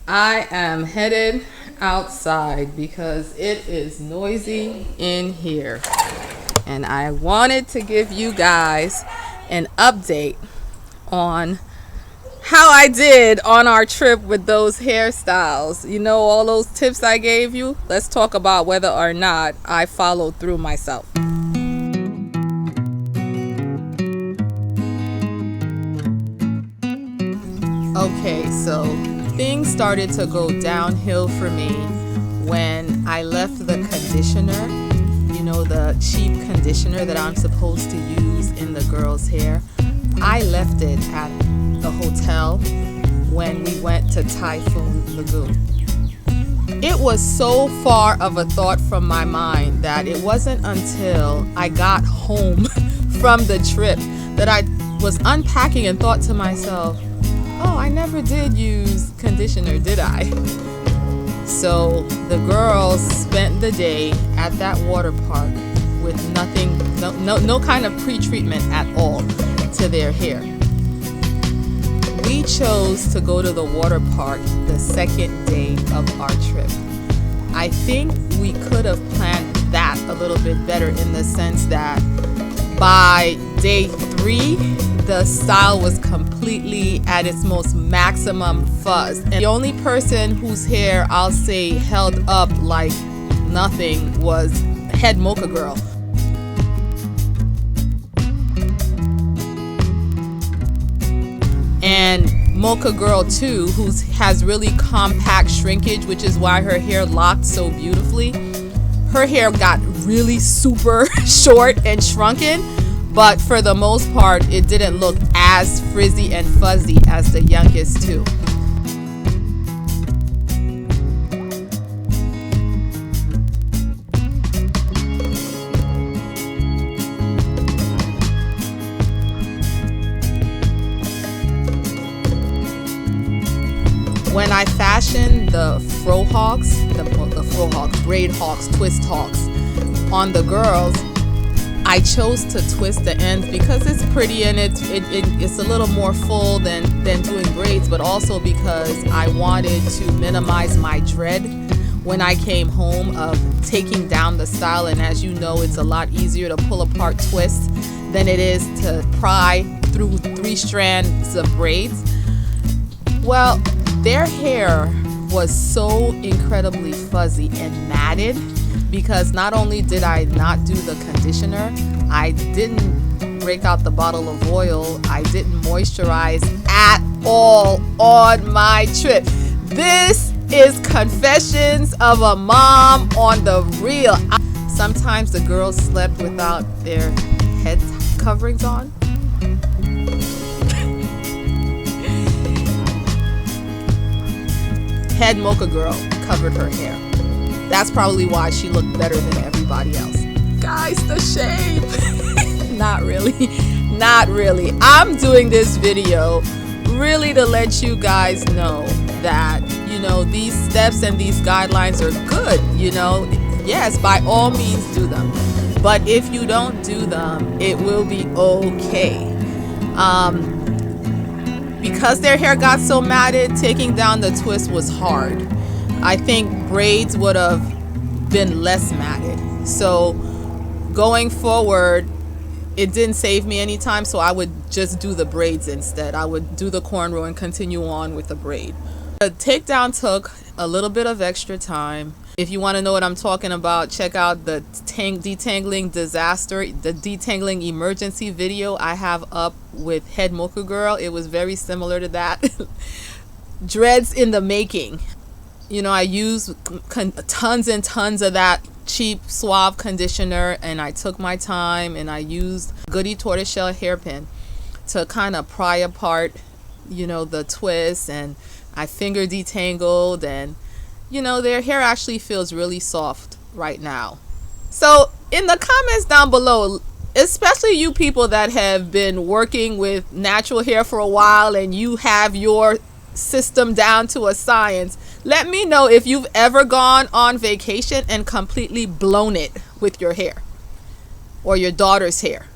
I am headed outside because it is noisy in here. And I wanted to give you guys an update on how I did on our trip with those hairstyles. You know, all those tips I gave you? Let's talk about whether or not I followed through myself. Okay, so things started to go downhill for me when I left the conditioner, you know, the cheap conditioner that I'm supposed to use in the girls' hair. I left it at the hotel when we went to Typhoon Lagoon. It was so far of a thought from my mind that it wasn't until I got home from the trip that I was unpacking and thought to myself, oh, I never did use conditioner, did I? So the girls spent the day at that water park with nothing, no kind of pre-treatment at all to their hair. We chose to go to the water park the second day of our trip. I think we could have planned that a little bit better in the sense that by day 3, the style was completely at its most maximum fuzz. And the only person whose hair I'll say held up like nothing was Head Mocha Girl. And Mocha Girl 2, who has really compact shrinkage, which is why her hair locked so beautifully. Her hair got really super short and shrunken, but for the most part, it didn't look as frizzy and fuzzy as the youngest two. When I fashioned the braid hawks, twist hawks on the girls, I chose to twist the ends because it's pretty and it's a little more full than doing braids, but also because I wanted to minimize my dread when I came home of taking down the style. And as you know, it's a lot easier to pull apart twists than it is to pry through 3 strands of braids. Well, their hair was so incredibly fuzzy and matted because not only did I not do the conditioner, I didn't break out the bottle of oil, I didn't moisturize at all on my trip. This is Confessions of a Mom on the Real. Sometimes the girls slept without their head coverings on. Head Mocha Girl covered her hair. That's probably why she looked better than everybody else. Guys, the shame. Not really. Not really. I'm doing this video really to let you guys know that, you know, these steps and these guidelines are good. You know, yes, by all means do them. But if you don't do them, it will be okay. Because their hair got so matted, taking down the twist was hard. I think braids would have been less matted. So going forward, it didn't save me any time, so I would just do the braids instead. I would do the cornrow and continue on with the braid. The takedown took a little bit of extra time. If you want to know what I'm talking about, check out the detangling disaster, the detangling emergency video I have up with Head Mocha Girl. It was very similar to that. Dreads in the making. You know, I used tons and tons of that cheap Suave conditioner, and I took my time and I used Goody Tortoiseshell hairpin to kind of pry apart, you know, the twists, and I finger detangled, and you know, their hair actually feels really soft right now. So in the comments down below, especially you people that have been working with natural hair for a while and you have your system down to a science, let me know if you've ever gone on vacation and completely blown it with your hair or your daughter's hair.